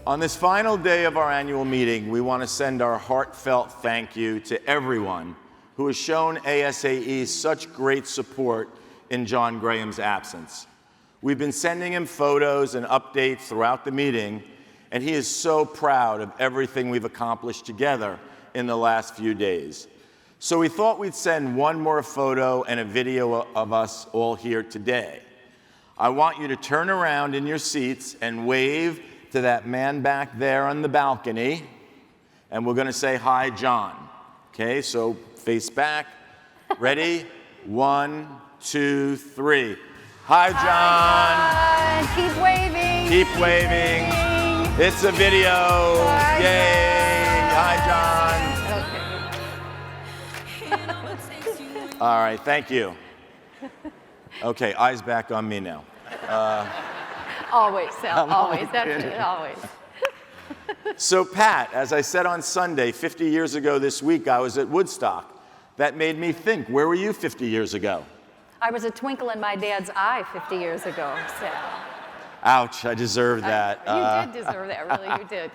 On this final day of our annual meeting, we want to send our heartfelt thank you to everyone who has shown ASAE such great support in John Graham's absence. We've been sending him photos and updates throughout the meeting, and he is so proud of everything we've accomplished together in the last few days. So we thought we'd send one more photo and a video of us all here today. I want you to turn around in your seats and wave to that man back there on the balcony, and we're going to say, "Hi, John." Okay, so face back. Ready? 1, 2, 3. Hi, John. Hi, John. Keep waving. Keep waving. It's a video. Hi, Yay. John. Hi, John. All right, thank you. Okay, eyes back on me now. Always, Sal, always. That's it, always. So Pat, as I said on Sunday, 50 years ago this week, I was at Woodstock. That made me think, where were you 50 years ago? I was a twinkle in my dad's eye 50 years ago, Sal. Ouch, I deserve that. You did deserve that, really, you did.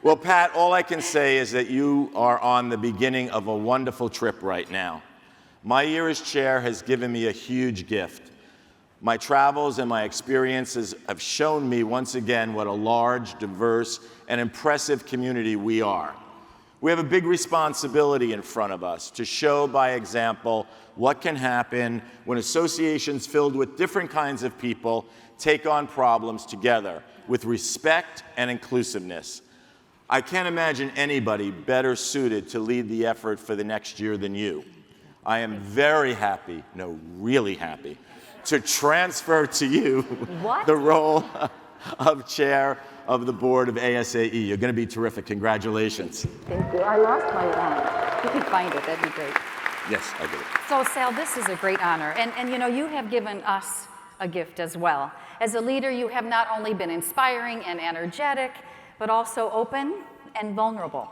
Well, Pat, all I can say is that you are on the beginning of a wonderful trip right now. My year as chair has given me a huge gift. My travels and my experiences have shown me once again what a large, diverse, and impressive community we are. We have a big responsibility in front of us to show by example what can happen when associations filled with different kinds of people take on problems together with respect and inclusiveness. I can't imagine anybody better suited to lead the effort for the next year than you. I am very happy, no, really happy, to transfer to you the role of chair of the board of ASAE. You're going to be terrific. Congratulations. Thank you. I lost my wand. You can find it. That'd be great. Yes, I did. So, Sal, this is a great honor. And you know, you have given us a gift as well. As a leader, you have not only been inspiring and energetic, but also open and vulnerable.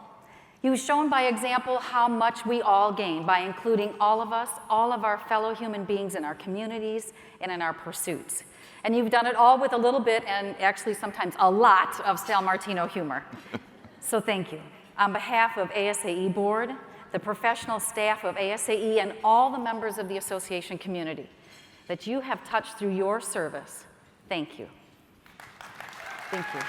You've shown by example how much we all gain by including all of us, all of our fellow human beings in our communities and in our pursuits. And you've done it all with a little bit, and actually sometimes a lot, of Sal Martino humor. So thank you. On behalf of ASAE Board, the professional staff of ASAE, and all the members of the association community that you have touched through your service, thank you. Thank you.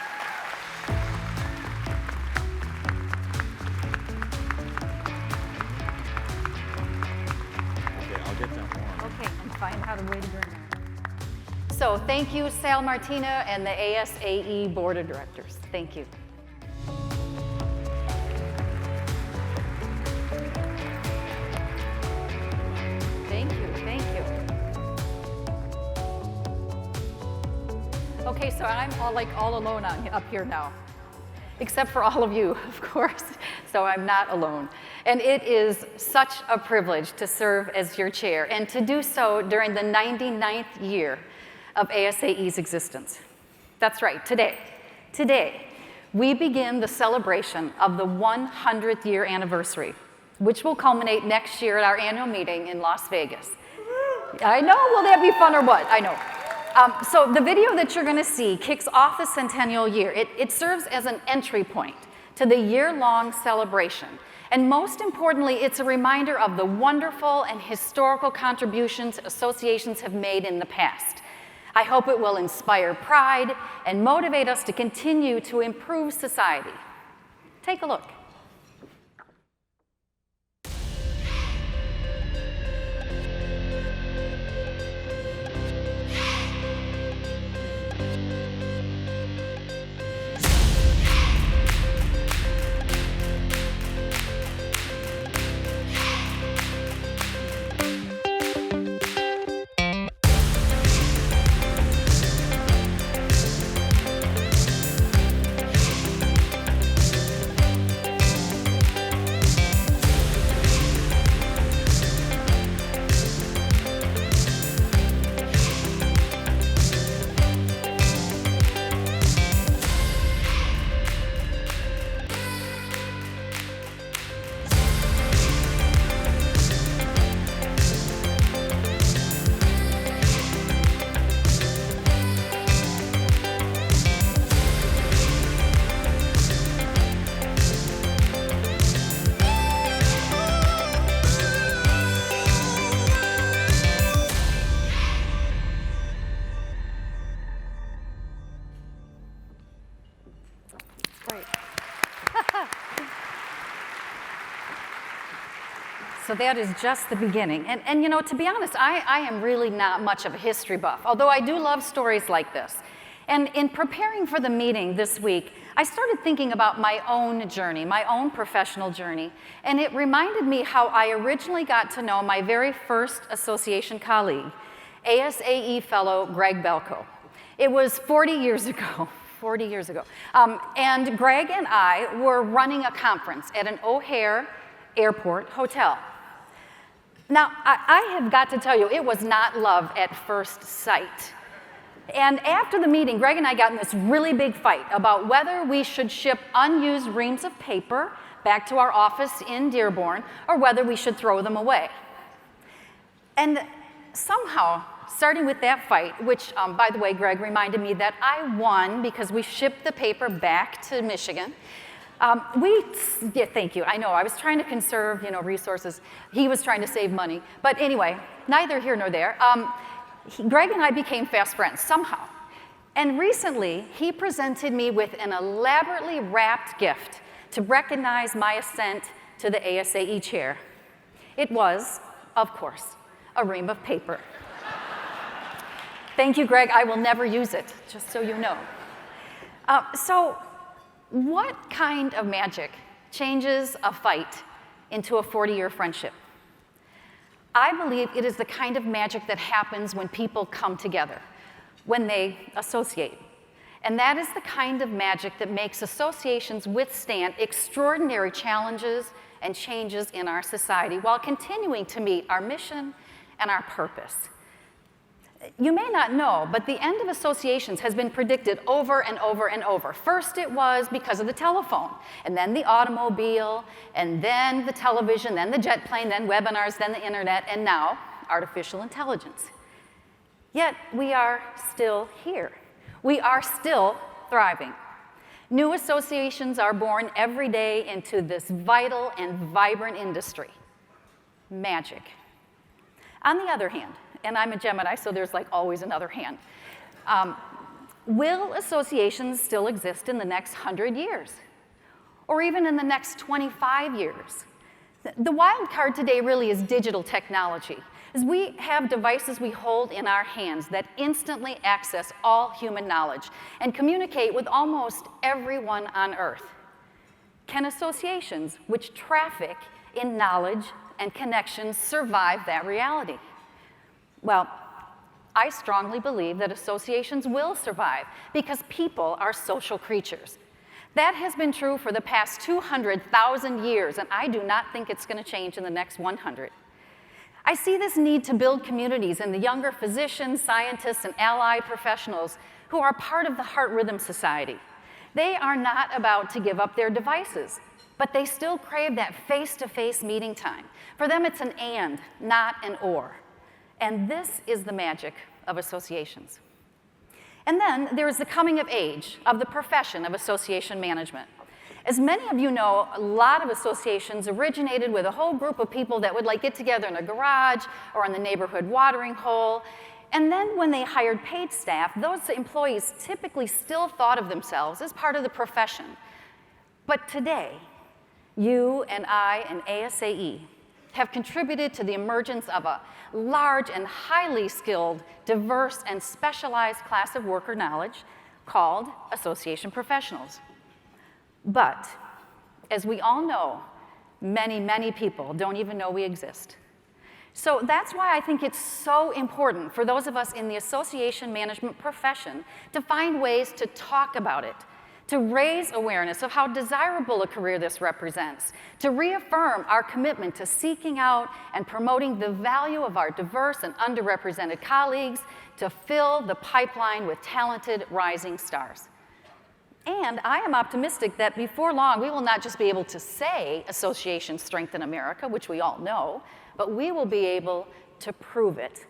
Okay, and find out a way to bring that. So thank you, Sal Martina and the ASAE Board of Directors. Thank you. Thank you, thank you. Okay, so I'm all alone up here now, except for all of you, of course, so I'm not alone. And it is such a privilege to serve as your chair and to do so during the 99th year of ASAE's existence. That's right, today. Today, we begin the celebration of the 100th year anniversary, which will culminate next year at our annual meeting in Las Vegas. I know, will that be fun or what? I know. So the video that you're gonna see kicks off the centennial year. It serves as an entry point to the year-long celebration. And most importantly, it's a reminder of the wonderful and historical contributions associations have made in the past. I hope it will inspire pride and motivate us to continue to improve society. Take a look. So that is just the beginning. And you know, to be honest, I am really not much of a history buff, although I do love stories like this. And in preparing for the meeting this week, I started thinking about my own journey, my own professional journey, and it reminded me how I originally got to know my very first association colleague, ASAE fellow Greg Belko. It was 40 years ago. 40 years ago. And Greg and I were running a conference at an O'Hare Airport hotel. Now, I have got to tell you, it was not love at first sight. And after the meeting, Greg and I got in this really big fight about whether we should ship unused reams of paper back to our office in Dearborn or whether we should throw them away. And somehow, starting with that fight, which, by the way, Greg reminded me that I won because we shipped the paper back to Michigan. Yeah, thank you. I know, I was trying to conserve, resources. He was trying to save money. But anyway, neither here nor there. Greg and I became fast friends somehow. And recently, he presented me with an elaborately wrapped gift to recognize my ascent to the ASAE chair. It was, of course, a ream of paper. Thank you, Greg. I will never use it, just so you know. So what kind of magic changes a fight into a 40-year friendship? I believe it is the kind of magic that happens when people come together, when they associate. And that is the kind of magic that makes associations withstand extraordinary challenges and changes in our society while continuing to meet our mission and our purpose. You may not know, but the end of associations has been predicted over and over and over. First it was because of the telephone, and then the automobile, and then the television, then the jet plane, then webinars, then the internet, and now artificial intelligence. Yet we are still here. We are still thriving. New associations are born every day into this vital and vibrant industry. Magic. On the other hand, and I'm a Gemini, so there's like always another hand. Will associations still exist in the next 100 years? Or even in the next 25 years? The wild card today really is digital technology, as we have devices we hold in our hands that instantly access all human knowledge and communicate with almost everyone on Earth. Can associations which traffic in knowledge and connections survive that reality? Well, I strongly believe that associations will survive because people are social creatures. That has been true for the past 200,000 years, and I do not think it's going to change in the next 100. I see this need to build communities in the younger physicians, scientists, and allied professionals who are part of the Heart Rhythm Society. They are not about to give up their devices, but they still crave that face-to-face meeting time. For them, it's an and, not an or. And this is the magic of associations. And then there is the coming of age of the profession of association management. As many of you know, a lot of associations originated with a whole group of people that would get together in a garage or on the neighborhood watering hole. And then when they hired paid staff, those employees typically still thought of themselves as part of the profession. But today, you and I and ASAE have contributed to the emergence of a large and highly skilled, diverse, and specialized class of worker knowledge called association professionals. But, as we all know, many, many people don't even know we exist. So that's why I think it's so important for those of us in the association management profession to find ways to talk about it, to raise awareness of how desirable a career this represents, to reaffirm our commitment to seeking out and promoting the value of our diverse and underrepresented colleagues, to fill the pipeline with talented rising stars. And I am optimistic that before long, we will not just be able to say associations strengthen America, which we all know, but we will be able to prove it.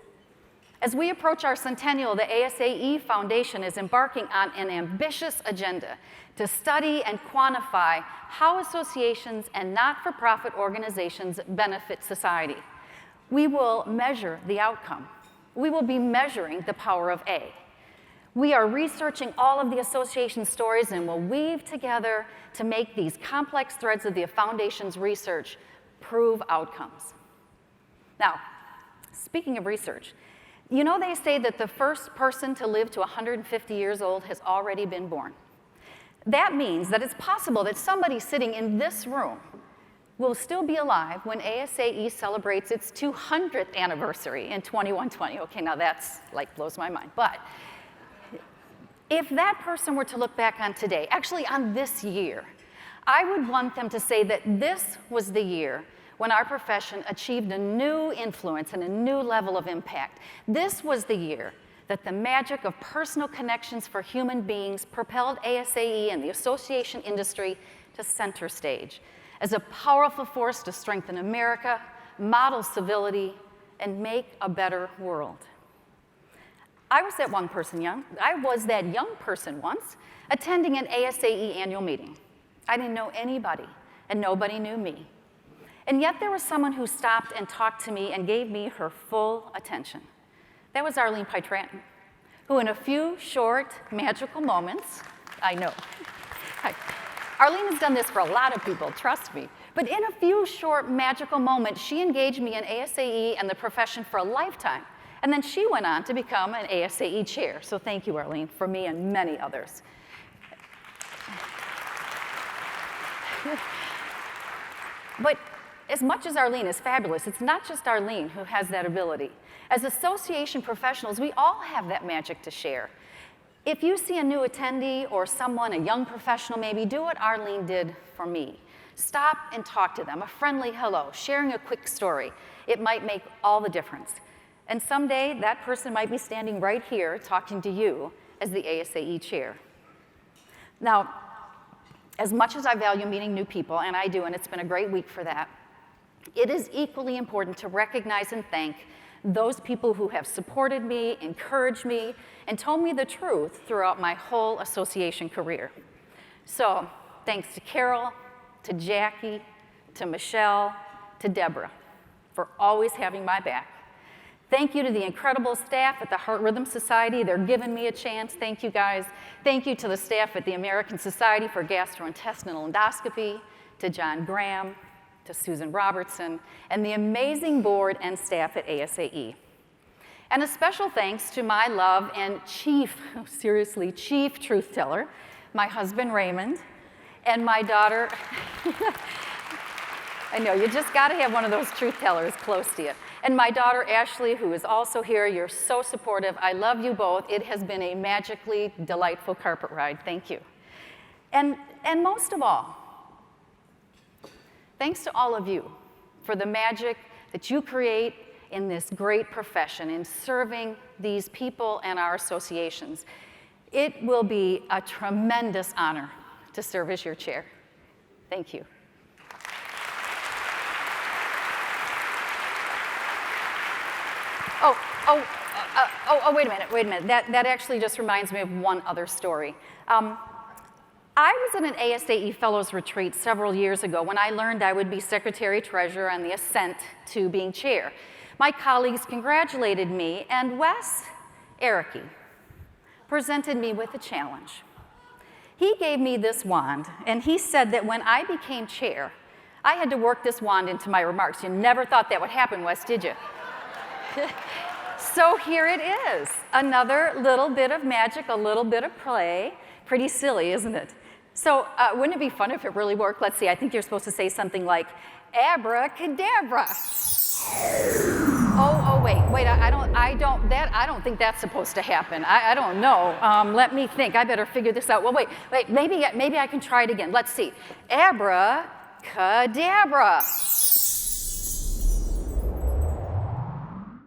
As we approach our centennial, the ASAE Foundation is embarking on an ambitious agenda to study and quantify how associations and not-for-profit organizations benefit society. We will measure the outcome. We will be measuring the power of A. We are researching all of the association stories and will weave together to make these complex threads of the foundation's research prove outcomes. Now, speaking of research, you know they say that the first person to live to 150 years old has already been born. That means that it's possible that somebody sitting in this room will still be alive when ASAE celebrates its 200th anniversary in 2120. Okay, now that's like blows my mind. But if that person were to look back on today, actually on this year, I would want them to say that this was the year when our profession achieved a new influence and a new level of impact. This was the year that the magic of personal connections for human beings propelled ASAE and the association industry to center stage as a powerful force to strengthen America, model civility, and make a better world. I was that young person once, attending an ASAE annual meeting. I didn't know anybody, and nobody knew me. And yet there was someone who stopped and talked to me and gave me her full attention. That was Arlene Pytratton, who in a few short, magical moments, I know, Arlene has done this for a lot of people, trust me, but in a few short, magical moments, she engaged me in ASAE and the profession for a lifetime. And then she went on to become an ASAE chair. So thank you, Arlene, for me and many others. But as much as Arlene is fabulous, it's not just Arlene who has that ability. As association professionals, we all have that magic to share. If you see a new attendee or someone, a young professional maybe, do what Arlene did for me. Stop and talk to them, a friendly hello, sharing a quick story. It might make all the difference. And someday, that person might be standing right here talking to you as the ASAE chair. Now, as much as I value meeting new people, and I do, and it's been a great week for that, it is equally important to recognize and thank those people who have supported me, encouraged me, and told me the truth throughout my whole association career. So, thanks to Carol, to Jackie, to Michelle, to Deborah, for always having my back. Thank you to the incredible staff at the Heart Rhythm Society. They're giving me a chance. Thank you, guys. Thank you to the staff at the American Society for Gastrointestinal Endoscopy, to John Graham, to Susan Robertson, and the amazing board and staff at ASAE. And a special thanks to my love and chief truth teller, my husband Raymond, and my daughter. I know, you just gotta have one of those truth tellers close to you. And my daughter Ashley, who is also here, you're so supportive. I love you both. It has been a magically delightful carpet ride. Thank you. And most of all, thanks to all of you for the magic that you create in this great profession, in serving these people and our associations. It will be a tremendous honor to serve as your chair. Thank you. Wait a minute. That actually just reminds me of one other story. I was at an ASAE Fellows Retreat several years ago when I learned I would be Secretary-Treasurer on the ascent to being chair. My colleagues congratulated me, and Wes Erickey presented me with a challenge. He gave me this wand, and he said that when I became chair, I had to work this wand into my remarks. You never thought that would happen, Wes, did you? So here it is, another little bit of magic, a little bit of play. Pretty silly, isn't it? So wouldn't it be fun if it really worked? Let's see, I think you're supposed to say something like, abracadabra. Wait, I don't think that's supposed to happen. I don't know. Let me think, I better figure this out. Well, wait, maybe I can try it again. Let's see, abracadabra.